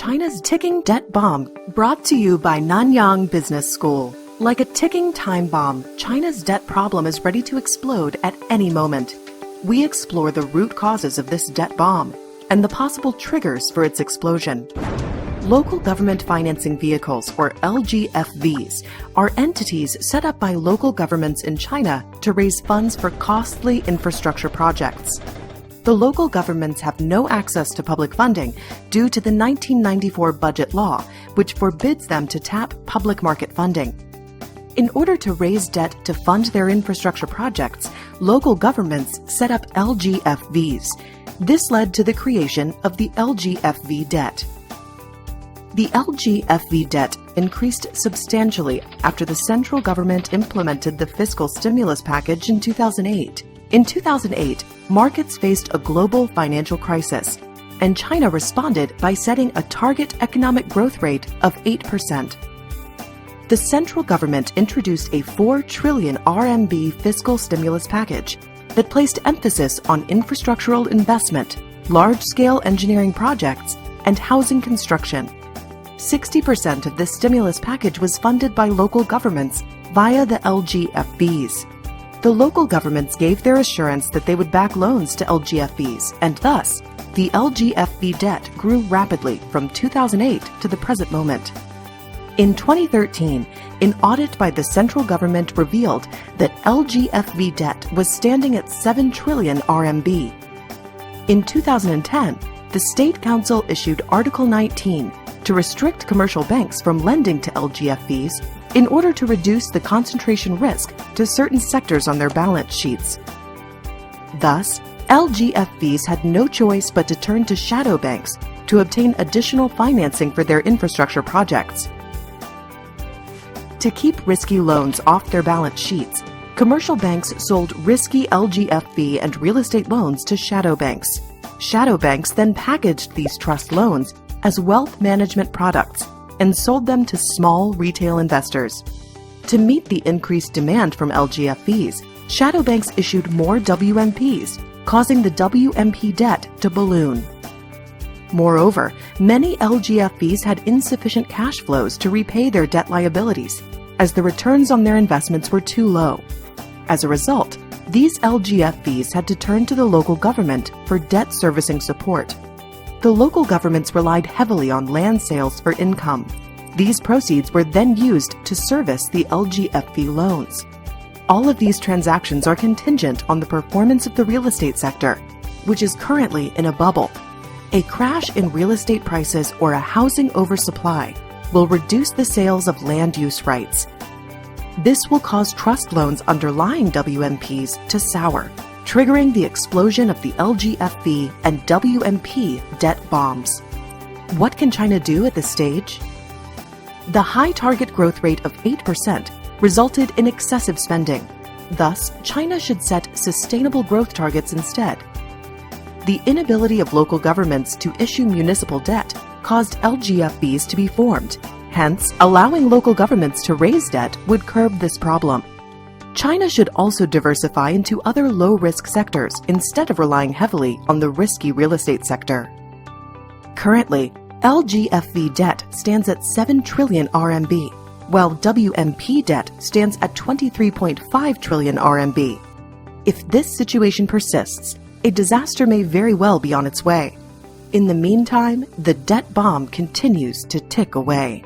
China's ticking debt bomb, brought to you by Nanyang Business School. Like a ticking time bomb, China's debt problem is ready to explode at any moment. We explore the root causes of this debt bomb and the possible triggers for its explosion. Local government financing vehicles, or LGFVs, are entities set up by local governments in China to raise funds for costly infrastructure projects. The local governments have no access to public funding due to the 1994 budget law, which forbids them to tap public market funding. In order to raise debt to fund their infrastructure projects, local governments set up LGFVs. This led to the creation of the LGFV debt. The LGFV debt increased substantially after the central government implemented the fiscal stimulus package in 2008. In 2008, markets faced a global financial crisis, and China responded by setting a target economic growth rate of 8%. The central government introduced a 4 trillion RMB fiscal stimulus package that placed emphasis on infrastructural investment, large-scale engineering projects, and housing construction. 60% of this stimulus package was funded by local governments via the LGFVs. The local governments gave their assurance that they would back loans to LGFVs, and thus, the LGFV debt grew rapidly from 2008 to the present moment. In 2013, an audit by the central government revealed that LGFV debt was standing at 7 trillion RMB. In 2010, the State Council issued Article 19 to restrict commercial banks from lending to LGFVs in order to reduce the concentration risk to certain sectors on their balance sheets. Thus, LGFVs had no choice but to turn to shadow banks to obtain additional financing for their infrastructure projects. To keep risky loans off their balance sheets, commercial banks sold risky LGFV and real estate loans to shadow banks. Shadow banks then packaged these trust loans as wealth management products and sold them to small retail investors. To meet the increased demand from LGFVs, shadow banks issued more WMPs, causing the WMP debt to balloon. Moreover, many LGFVs had insufficient cash flows to repay their debt liabilities, as the returns on their investments were too low. As a result, these LGFVs had to turn to the local government for debt servicing support. The local governments relied heavily on land sales for income. These proceeds were then used to service the LGFV loans. All of these transactions are contingent on the performance of the real estate sector, which is currently in a bubble. A crash in real estate prices or a housing oversupply will reduce the sales of land use rights. This will cause trust loans underlying WMPs to sour, triggering the explosion of the LGFV and WMP debt bombs. What can China do at this stage? The high target growth rate of 8% resulted in excessive spending. Thus, China should set sustainable growth targets instead. The inability of local governments to issue municipal debt caused LGFVs to be formed. Hence, allowing local governments to raise debt would curb this problem. China should also diversify into other low-risk sectors instead of relying heavily on the risky real estate sector. Currently, LGFV debt stands at 7 trillion RMB, while WMP debt stands at 23.5 trillion RMB. If this situation persists, a disaster may very well be on its way. In the meantime, the debt bomb continues to tick away.